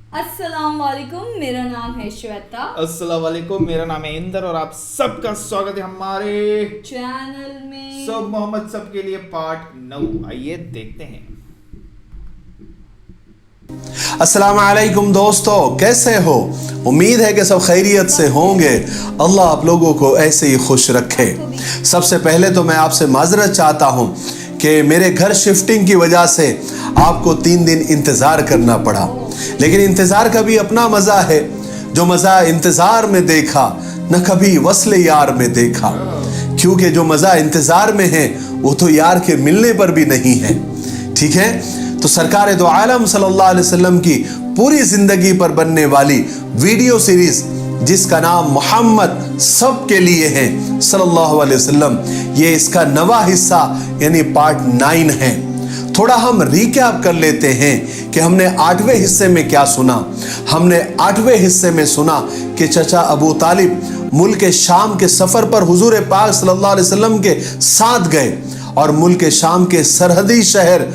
अस्सलाम वालेकुम, मेरा नाम है श्वेता। अस्सलाम वालेकुम, मेरा नाम है इंदर और आप सबका स्वागत है हमारे चैनल में। सब मोहम्मद सब के लिए पार्ट 9। आइए देखते हैं। अस्सलाम वालेकुम दोस्तों, कैसे हो? उम्मीद है कि सब खैरियत से होंगे। अल्लाह आप लोगों को ऐसे ही खुश रखे। सबसे पहले तो मैं आपसे माजरत चाहता हूँ कि मेरे घर शिफ्टिंग की वजह से आपको 3 दिन इंतज़ार करना पड़ा, लेकिन इंतज़ार का भी अपना मज़ा है। जो मज़ा इंतज़ार में देखा न कभी वस्ल यार में देखा, क्योंकि जो मज़ा इंतज़ार में है वो तो यार के मिलने पर भी नहीं है। ठीक है, तो सरकार दो आलम सल्लल्लाहु अलैहि वसल्लम की पूरी ज़िंदगी पर बनने वाली वीडियो सीरीज़ जिसका नाम मोहम्मद सब के लिए है सल्लल्लाहु अलैहि वसल्लम, ये इसका 9वां हिस्सा यानी पार्ट 9 है। थोड़ा हम रिकैप कर लेते हैं कि हमने 8वें हिस्से में क्या सुना। हमने 8वें हिस्से में सुना कि चचा अबू तालिब मुल्क शाम के सफ़र पर हुजूर पाक सल्लल्लाहु अलैहि वसल्लम के साथ गए और मुल्क शाम के सरहदी शहर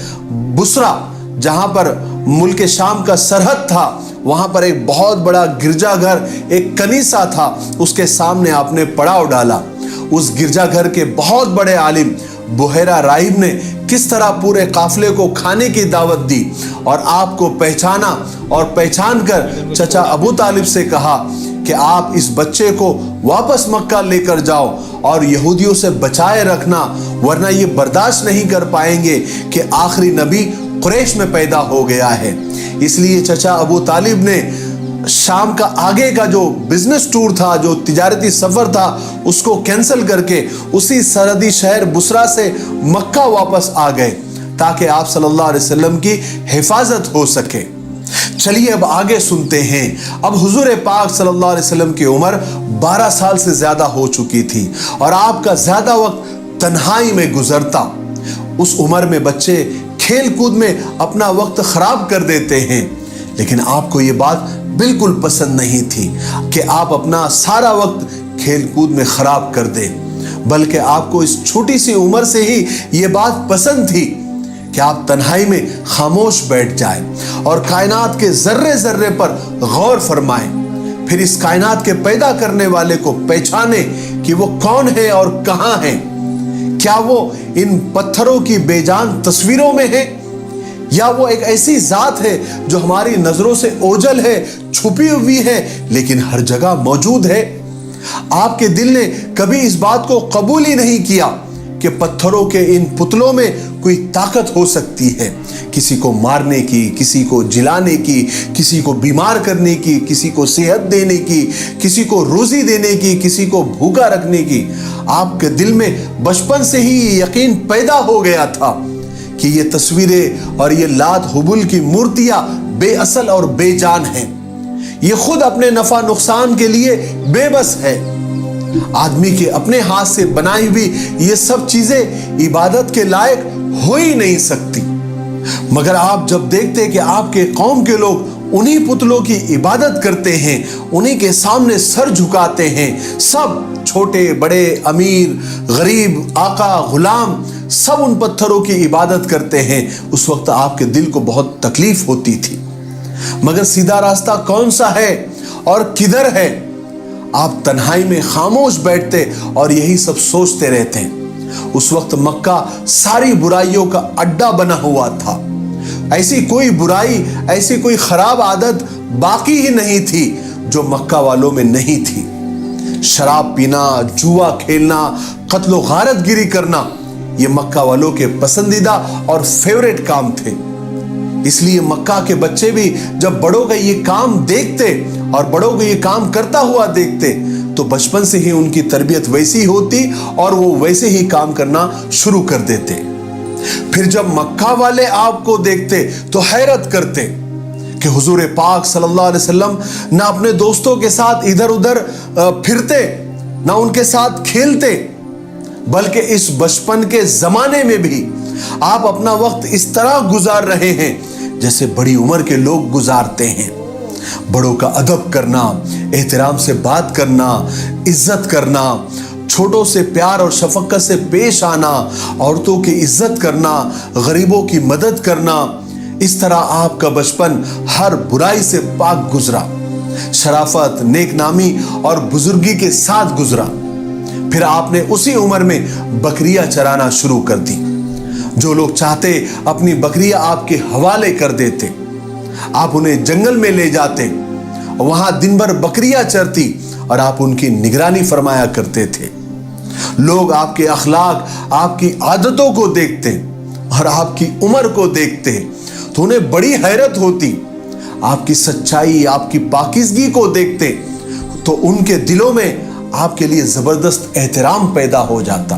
बुसरा, जहाँ पर मुल्क शाम का सरहद था, वहाँ पर एक बहुत बड़ा गिरजाघर, एक कनीसा था, उसके सामने आपने पड़ाव डाला। उस गिरजाघर के बहुत बड़े आलिम बुहैरा राहिब ने किस तरह पूरे काफिले को खाने की दावत दी और आपको पहचाना और पहचान कर चचा अबू तालिब से कहा कि आप इस बच्चे को वापस मक्का लेकर जाओ और यहूदियों से बचाए रखना, वरना ये बर्दाश्त नहीं कर पाएंगे कि आखिरी नबी कुरैश में पैदा हो गया है। इसलिए चचा अबू तालिब ने शाम का आगे का जो बिजनेस टूर था, जो तिजारती सफ़र था, उसको कैंसिल करके उसी सरहदी शहर बुसरा से मक्का वापस आ गए ताकि आप सल्लल्लाहु अलैहि वसल्लम की हिफाजत हो सके। चलिए अब आगे सुनते हैं। अब हुजूर पाक सल्लल्लाहु अलैहि वसल्लम की उम्र 12 साल से ज़्यादा हो चुकी थी और आपका ज़्यादा वक्त तन्हाई में गुजरता। उस उम्र में बच्चे खेल कूद में अपना वक्त ख़राब कर देते हैं, लेकिन आपको ये बात बिल्कुल पसंद नहीं थी कि आप अपना सारा वक्त खेल कूद में ख़राब कर दें, बल्कि आपको इस छोटी सी उम्र से ही ये बात पसंद थी कि आप तन्हाई में खामोश बैठ जाएं और कायनात के ज़र्रे ज़र्रे पर गौर फरमाएं, फिर इस कायनात के पैदा करने वाले को पहचाने कि वो कौन है और कहाँ है। क्या वो इन पत्थरों की बेजान तस्वीरों में है या वो एक ऐसी ज़ात है जो हमारी नज़रों से ओझल है, छुपी हुई है, लेकिन हर जगह मौजूद है। आपके दिल ने कभी इस बात को कबूल ही नहीं किया कि पत्थरों के इन पुतलों में कोई ताकत हो सकती है, किसी को मारने की, किसी को जिलाने की, किसी को बीमार करने की, किसी को सेहत देने की, किसी को रोजी देने की, किसी को भूखा रखने की। आपके दिल में बचपन से ही ये यकीन पैदा हो गया था कि ये तस्वीरें और ये लात हुबुल की मूर्तियां बेअसल और बेजान हैं। ये खुद अपने नफा नुकसान के लिए बेबस है। आदमी के अपने हाथ से बनाई हुई ये सब चीजें इबादत के लायक हो ही नहीं सकती। मगर आप जब देखते कि आपके कौम के लोग उन्हीं पुतलों की इबादत करते हैं, उन्हीं के सामने सर झुकाते हैं, सब छोटे बड़े, अमीर गरीब, आका गुलाम, सब उन पत्थरों की इबादत करते हैं, उस वक्त आपके दिल को बहुत तकलीफ होती थी। मगर सीधा रास्ता कौन सा है और किधर है? आप तन्हाई में खामोश बैठते और यही सब सोचते रहते। उस वक्त मक्का सारी बुराइयों का अड्डा बना हुआ था। ऐसी कोई बुराई, ऐसी कोई खराब आदत बाकी ही नहीं थी जो मक्का वालों में नहीं थी। शराब पीना, जुआ खेलना, कत्लो गारतगिरी करना, ये मक्का वालों के पसंदीदा और फेवरेट काम थे। इसलिए मक्का के बच्चे भी जब बड़ों का ये काम देखते और बड़ों को ये काम करता हुआ देखते तो बचपन से ही उनकी तरबियत वैसी होती और वो वैसे ही काम करना शुरू कर देते। फिर जब मक्का वाले आपको देखते तो हैरत करते कि हुजूर पाक सल्लल्लाहु अलैहि वसल्लम ना अपने दोस्तों के साथ इधर उधर फिरते, ना उनके साथ खेलते, बल्कि इस बचपन के जमाने में भी आप अपना वक्त इस तरह गुजार रहे हैं जैसे बड़ी उम्र के लोग गुजारते हैं। बड़ों का अदब करना, एहतराम से बात करना, इज्जत करना, छोटों से प्यार और शफकत से पेश आना, औरतों की इज्जत करना, गरीबों की मदद करना, इस तरह आपका बचपन हर बुराई से पाक गुजरा, शराफत, नेकनामी और बुजुर्गी के साथ गुजरा। फिर आपने उसी उम्र में बकरियां चराना शुरू कर दी। जो लोग चाहते अपनी बकरियां आपके हवाले कर देते, आप उन्हें जंगल में ले जाते, वहां दिन भर बकरियां चरती और आप उनकी निगरानी फरमाया करते थे। लोग आपके अखलाक, आपकी आदतों को देखते और आपकी उम्र को देखते तो उन्हें बड़ी हैरत होती। आपकी सच्चाई, आपकी पाकीज़गी को देखते तो उनके दिलों में आपके लिए जबरदस्त एहतराम पैदा हो जाता।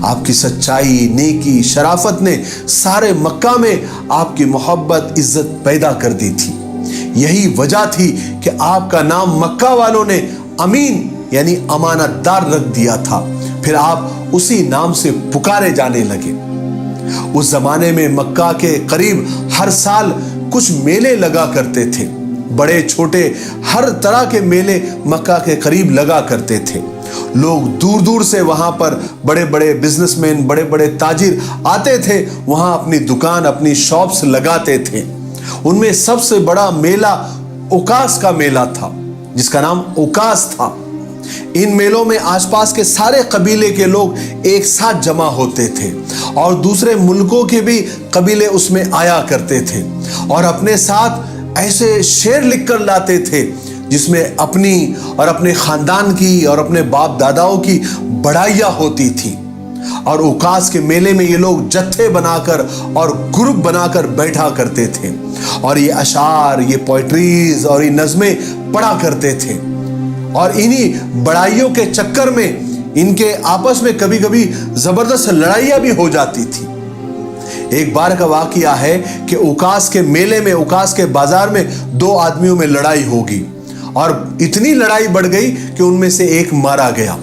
आपकी सच्चाई, नेकी, शराफत ने सारे मक्का में आपकी मोहब्बत, इज्जत पैदा कर दी थी। यही वजह थी कि आपका नाम मक्का वालों ने अमीन यानी अमानतदार रख दिया था। फिर आप उसी नाम से पुकारे जाने लगे। उस जमाने में मक्का के करीब हर साल कुछ मेले लगा करते थे। बड़े छोटे हर तरह के मेले मक्का के करीब लगा करते थे। लोग दूर दूर से वहां पर बड़े बड़े बिजनेसमैन, बड़े बड़े ताजिर आते थे, वहां अपनी दुकान, अपनी शॉप्स लगाते थे। उनमें सबसे बड़ा मेला उकास का मेला था, जिसका नाम उकास था। इन मेलों में आसपास के सारे कबीले के लोग एक साथ जमा होते थे और दूसरे मुल्कों के भी कबीले उसमें आया करते थे और अपने साथ ऐसे शेर लिख कर लाते थे जिसमें अपनी और अपने खानदान की और अपने बाप दादाओं की बड़ाइयाँ होती थी। और उकास के मेले में ये लोग जत्थे बनाकर और ग्रुप बनाकर बैठा करते थे और ये अशार, ये पोइट्रीज और ये नज़में पढ़ा करते थे। और इन्हीं बड़ाइयों के चक्कर में इनके आपस में कभी कभी जबरदस्त लड़ाइयाँ भी हो जाती थी। एक बार का वाकया है कि उकास के मेले में, उकास के बाजार में दो आदमियों में लड़ाई होगी और इतनी लड़ाई बढ़ गई कि उनमें से एक मारा गया।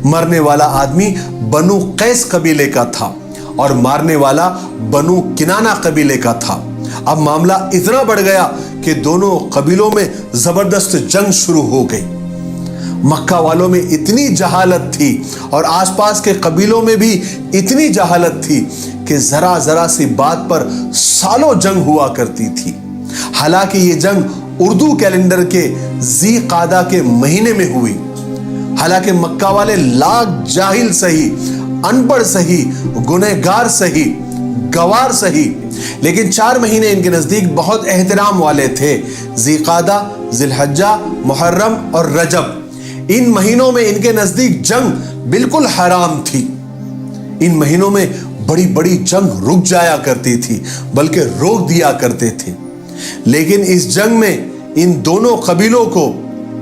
मरने वाला आदमी बनु कैस कबीले का था और मारने वाला बनु किनाना कबीले का था। अब मामला इतना बढ़ गया कि दोनों कबीलों में जबरदस्त जंग शुरू हो गई। मक्का वालों में इतनी जहालत थी और आसपास के कबीलों में भी इतनी जहालत थी कि जरा जरा सी बात पर सालों जंग हुआ करती थी। हालांकि ये जंग उर्दू कैलेंडर के ज़ी क़ादा के महीने में हुई। हालांकि मक्का वाले लाख जाहिल सही, अनपढ़ सही, गुनहगार सही, गवार सही, लेकिन 4 महीने इनके नज़दीक बहुत एहतराम वाले थे। ज़ी क़ादा, ज़िलहज्जा, मुहर्रम और रजब, इन महीनों में इनके नज़दीक जंग बिल्कुल हराम थी। इन महीनों में बड़ी बड़ी जंग रुक जाया करती थी, बल्कि रोक दिया करते थे। लेकिन इस जंग में इन दोनों कबीलों को,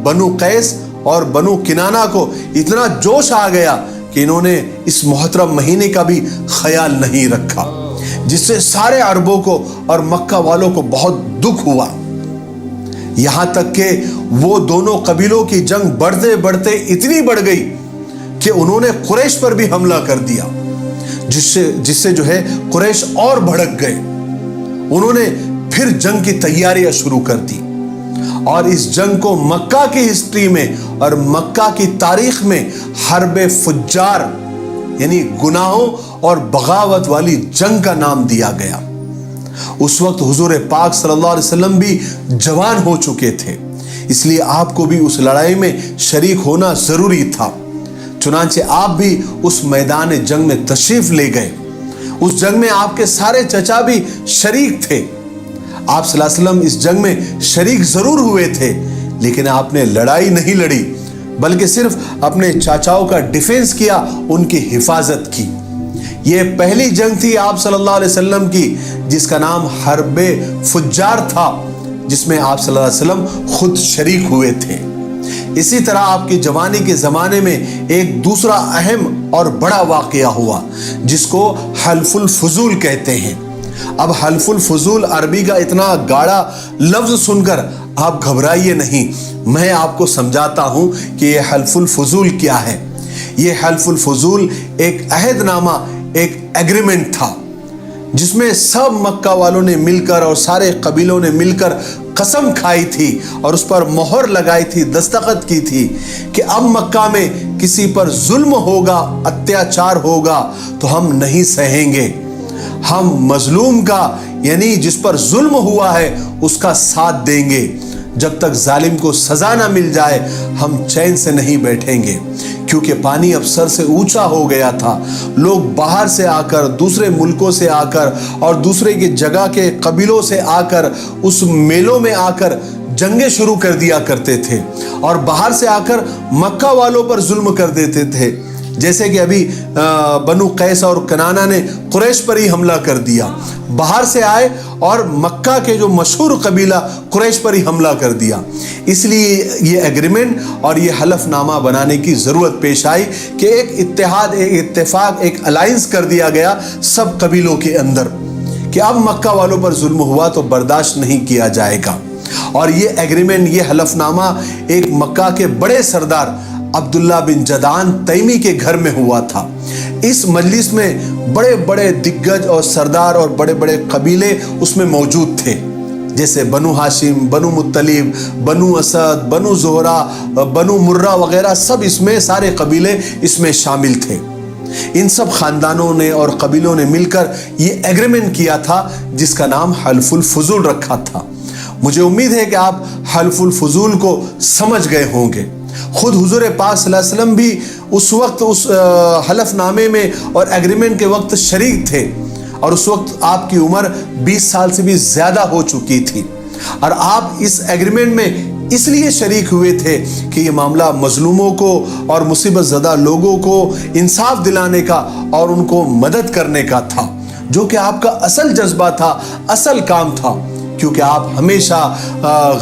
बनु कैस और बनु किनाना को, इतना जोश आ गया कि इन्होंने इस मोहतरम महीने का भी ख्याल नहीं रखा, जिससे सारे अरबों को और मक्का वालों को बहुत दुख हुआ। यहां तक कि वो दोनों कबीलों की जंग बढ़ते बढ़ते इतनी बढ़ गई कि उन्होंने कुरैश पर भी हमला कर दिया, जिससे जो है कुरैश और भड़क गए। उन्होंने फिर जंग की तैयारियां शुरू कर दी और इस जंग को मक्का की हिस्ट्री में और मक्का की तारीख में हर्ब फुज्जार यानी गुनाहों और बगावत वाली जंग का नाम दिया गया। उस वक्त हुजूर पाक सल्लल्लाहु अलैहि वसल्लम भी जवान हो चुके थे, इसलिए आपको भी उस लड़ाई में शरीक होना जरूरी था। चुनांचे आप भी उस मैदान जंग में तशरीफ ले गए। उस जंग में आपके सारे चचा भी शरीक थे। आप सल्लल्लाहु अलैहि वसल्लम इस जंग में शरीक जरूर हुए थे, लेकिन आपने लड़ाई नहीं लड़ी, बल्कि सिर्फ अपने चाचाओं का डिफेंस किया, उनकी हिफाजत की। ये पहली जंग थी आप सल्लल्लाहु अलैहि वसल्लम की, जिसका नाम हर्बे फुज्जार था, जिसमें आप सल्लल्लाहु अलैहि वसल्लम खुद शरीक हुए थे। इसी तरह आपकी जवानी के ज़माने में एक दूसरा अहम और बड़ा वाक़या हुआ, जिसको हल्फुल फुजूल कहते हैं। अब हल्फुल फुजूल अरबी का इतना गाढ़ा लफ्ज़ सुनकर आप घबराइए नहीं, मैं आपको समझाता हूँ कि ये हल्फुल फुजूल क्या है। ये हल्फुल फुजूल एक अहदनामा, एक एग्रीमेंट था, जिसमें सब मक्का वालों ने मिलकर और सारे कबीलों ने मिलकर कसम खाई थी और उस पर मोहर लगाई थी, दस्तखत की थी कि अब मक्का में किसी पर जुल्म होगा, अत्याचार होगा तो हम नहीं सहेंगे। हम मजलूम का यानी जिस पर जुल्म हुआ है उसका साथ देंगे। जब तक जालिम को सजा ना मिल जाए हम चैन से नहीं बैठेंगे, क्योंकि पानी अब सर से ऊंचा हो गया था। लोग बाहर से आकर, दूसरे मुल्कों से आकर और दूसरे की जगह के कबीलों से आकर उस मेलों में आकर जंगें शुरू कर दिया करते थे और बाहर से आकर मक्का वालों पर जुल्म कर देते थे। जैसे कि अभी बनु कैस और कनाना ने कुरैश पर ही हमला कर दिया, बाहर से आए और मक्का के जो मशहूर कबीला कुरैश पर ही हमला कर दिया। इसलिए ये एग्रीमेंट और ये हलफनामा बनाने की ज़रूरत पेश आई कि एक इत्तेहाद, एक इत्तेफाक, एक अलायंस कर दिया गया सब कबीलों के अंदर कि अब मक्का वालों पर जुल्म हुआ तो बर्दाश्त नहीं किया जाएगा। और ये एग्रीमेंट, ये हलफनामा एक मक्का के बड़े सरदार अब्दुल्ला बिन जदान तैमी के घर में हुआ था। इस मजलिस में बड़े बड़े दिग्गज और सरदार और बड़े बड़े कबीले उसमें मौजूद थे, जैसे बनु हाशिम, बनु मुत्तलिब, बनु असद, बनु ज़ोहरा, बनु मुर्रा वगैरह सब इसमें, सारे कबीले इसमें शामिल थे। इन सब खानदानों ने और कबीलों ने मिलकर ये एग्रीमेंट किया था जिसका नाम हल्फुल फुजूल रखा था। मुझे उम्मीद है कि आप हल्फुल फुजूल को समझ गए होंगे। खुद हुजूर पाक सल्लल्लाहु अलैहि वसल्लम भी उस वक्त उस हलफनामे में और एग्रीमेंट के वक्त शरीक थे और उस वक्त आपकी उम्र 20 साल से भी ज़्यादा हो चुकी थी और आप इस एग्रीमेंट में इसलिए शरीक हुए थे कि ये मामला मजलूमों को और मुसीबत ज़दा लोगों को इंसाफ दिलाने का और उनको मदद करने का था, जो कि आपका असल जज्बा था, असल काम था, क्योंकि आप हमेशा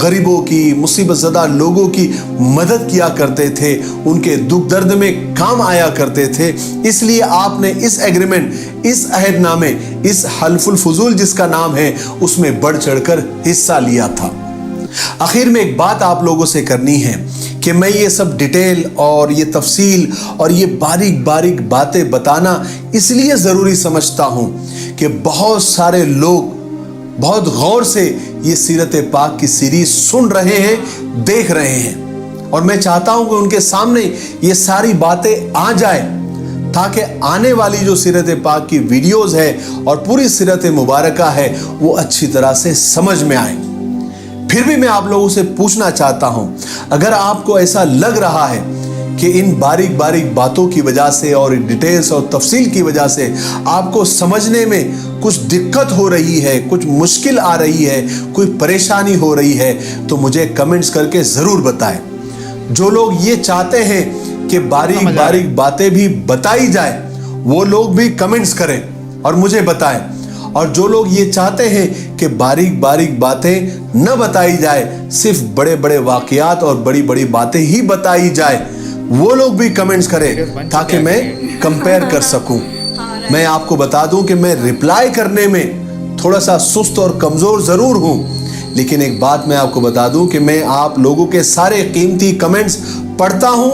गरीबों की, मुसीबत ज़दा लोगों की मदद किया करते थे, उनके दुख दर्द में काम आया करते थे। इसलिए आपने इस एग्रीमेंट, इस अहदनामे, इस हल्फुल फुजूल जिसका नाम है, उसमें बढ़ चढ़कर हिस्सा लिया था। आखिर में एक बात आप लोगों से करनी है कि मैं ये सब डिटेल और ये तफसील और ये बारीक बारीक बातें बताना इसलिए ज़रूरी समझता हूँ कि बहुत सारे लोग बहुत गौर से ये सीरत पाक की सीरीज सुन रहे हैं, देख रहे हैं, और मैं चाहता हूं कि उनके सामने ये सारी बातें आ जाए ताकि आने वाली जो सीरत पाक की वीडियोस है और पूरी सीरत मुबारका है वो अच्छी तरह से समझ में आए। फिर भी मैं आप लोगों से पूछना चाहता हूं, अगर आपको ऐसा लग रहा है कि इन बारीक बारीक बातों की वजह से और डिटेल्स और तफसील की वजह से आपको समझने में कुछ दिक्कत हो रही है, कुछ मुश्किल आ रही है, कोई परेशानी हो रही है, तो मुझे कमेंट्स करके ज़रूर बताएं। जो लोग ये चाहते हैं कि बारीक बारीक बातें भी बताई जाए वो लोग भी कमेंट्स करें और मुझे बताएं, और जो लोग ये चाहते हैं कि बारीक बारीक बातें न बताई जाए, सिर्फ बड़े बड़े वाक़यात और बड़ी बड़ी बातें ही बताई जाए, वो लोग भी कमेंट्स करें ताकि मैं कंपेयर कर सकूं। मैं आपको बता दूं कि मैं रिप्लाई करने में थोड़ा सा सुस्त और कमज़ोर ज़रूर हूं, लेकिन एक बात मैं आपको बता दूं कि मैं आप लोगों के सारे कीमती कमेंट्स पढ़ता हूं,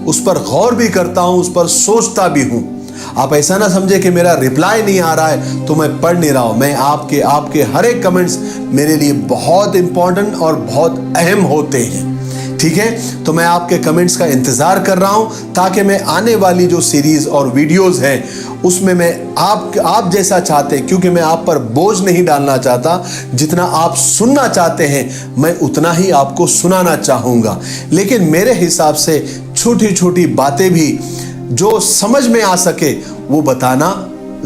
उस पर गौर भी करता हूं, उस पर सोचता भी हूं। आप ऐसा ना समझे कि मेरा रिप्लाई नहीं आ रहा है तो मैं पढ़ नहीं रहा हूं। मैं आपके हर एक कमेंट्स मेरे लिए बहुत इंपॉर्टेंट और बहुत अहम होते हैं, ठीक है। तो मैं आपके कमेंट्स का इंतज़ार कर रहा हूं ताकि मैं आने वाली जो सीरीज़ और वीडियोस हैं उसमें मैं आप जैसा चाहते हैं, क्योंकि मैं आप पर बोझ नहीं डालना चाहता, जितना आप सुनना चाहते हैं मैं उतना ही आपको सुनाना चाहूँगा, लेकिन मेरे हिसाब से छोटी छोटी बातें भी जो समझ में आ सके वो बताना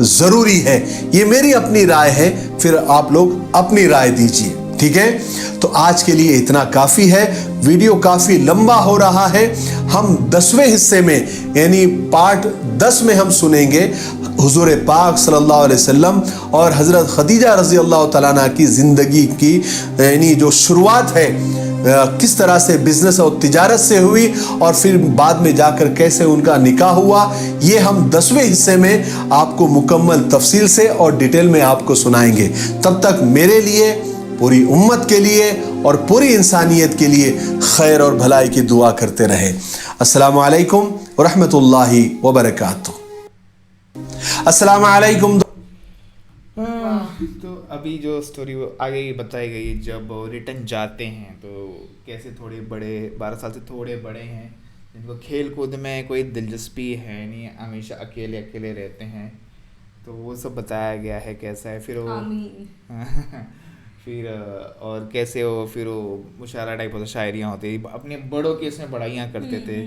ज़रूरी है। ये मेरी अपनी राय है, फिर आप लोग अपनी राय दीजिए, ठीक है। तो आज के लिए इतना काफ़ी है, वीडियो काफ़ी लंबा हो रहा है। हम 10वें हिस्से में यानी पार्ट 10 में हम सुनेंगे हुजूर पाक सल्लल्लाहु अलैहि वसल्लम और हज़रत खदीजा रज़ी अल्लाह तआला अन्हा की ज़िंदगी की यानी जो शुरुआत है, किस तरह से बिजनेस और तिजारत से हुई और फिर बाद में जाकर कैसे उनका निकाह हुआ, ये हम 10वें हिस्से में आपको मुकम्मल तफसील से और डिटेल में आपको सुनाएंगे। तब तक मेरे लिए, पूरी उम्मत के लिए और पूरी इंसानियत के लिए खैर और भलाई की दुआ करते रहे। अस्सलामु अलैकुम व रहमतुल्लाहि व बरकातुहू। अस्सलामु अलैकुम। तो अभी जो स्टोरी आगे बताई गई, जब रिटर्न जाते हैं तो कैसे थोड़े बड़े 12 साल से थोड़े बड़े हैं जिनको खेल कूद में कोई दिलचस्पी है नहीं, हमेशा अकेले अकेले रहते हैं, تو وہ سب بتایا گیا ہے کیسا ہے. پھر وہ آمین. پھر اور کیسے وہ پھر وہ مشاعرہ ٹائپ ہوتا شاعریاں ہوتی اپنے بڑوں کے اس میں بڑائیاں کرتے تھے,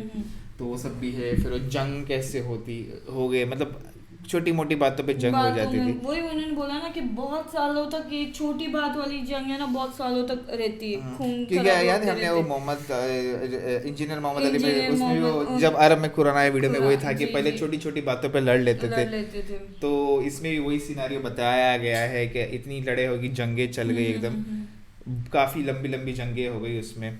تو وہ سب بھی ہے. پھر وہ جنگ کیسے ہو گئے, مطلب چھوٹی موٹی باتوں پہ جنگ ہو جاتی تھی. وہی انہوں نے بولا نا کہ بہت سالوں تک یہ چھوٹی بات والی جنگ ہے نا بہت سالوں تک رہتی ہے, خون کیونکہ یاد ہے ہم نے وہ محمد انجینئر محمد علی میں اس میں وہ جب عرب میں قرآن آئے ویڈیو میں وہی تھا کہ پہلے چھوٹی چھوٹی باتوں پہ لڑ لیتے تھے, تو اس میں بھی وہی سیناریو بتایا گیا ہے کہ اتنی لڑے ہوگی, جنگیں چل گئی ایک دم, کافی لمبی لمبی جنگیں ہو گئی اس میں.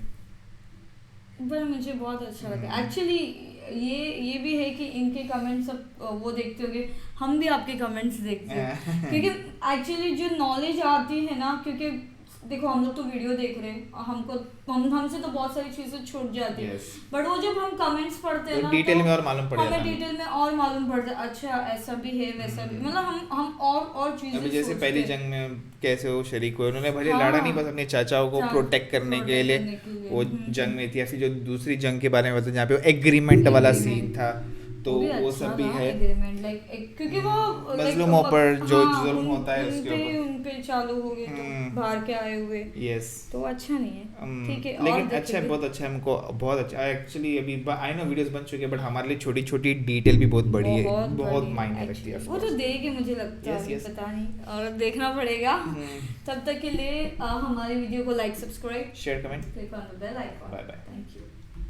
پر مجھے بہت اچھا لگا ایکچولی. یہ بھی ہے کہ ان کے کمنٹس سب وہ دیکھتے ہو گے, ہم بھی آپ کے کمنٹس دیکھتے ہیں کیونکہ ایکچولی جو نالج آتی ہے نا, کیونکہ دیکھو ہم لوگ تو ویڈیو دیکھ رہے ہیں, ہم سے تو بہت ساری چیزیں چھوٹ جاتی ہیں, بٹ وہ جب ہم کمنٹس پڑھتے ہیں نا ڈیٹیل میں اور معلوم پڑ جاتا ہے, ہمیں ڈیٹیل میں اور معلوم پڑتا ہے, اچھا ایسا بھی ہے ویسا بھی, مطلب ہم اور چیزیں. ابھی جیسے پہلی جنگ میں کیسے وہ شریک ہوئے, انہوں نے بھلے لڑا نہیں, بس اپنے چاچاؤں کو پروٹیکٹ کرنے کے لیے وہ جنگ میں تھی. یا پھر جو دوسری جنگ کے بارے میں بتایا جہاں پہ وہ ایگریمنٹ والا سین تھا, تو وہ سب بھی ہے کیونکہ وہ مظلوموں پر جو ظلم ہوتا ہے اس کے اوپر ان پہ چالو ہو گئے, تو باہر کے آئے ہوئے. یس, تو اچھا نہیں ہے, ٹھیک ہے. لیکن اچھا ہے, بہت اچھا ہے, ہم کو بہت اچھا ایکچولی. ابھی آئی نو ویڈیوز بن چکے, بٹ ہمارے لیے چھوٹی چھوٹی ڈیٹیل بھی بہت بڑی ہے, بہت معنی رکھتی ہے. وہ تو دیکھ کے مجھے لگتا ہے, پتا نہیں, اور دیکھنا پڑے گا. تب تک کے لیے ہماری ویڈیو کو like, subscribe, share, comment, click on the bell icon. Bye bye. Thank you.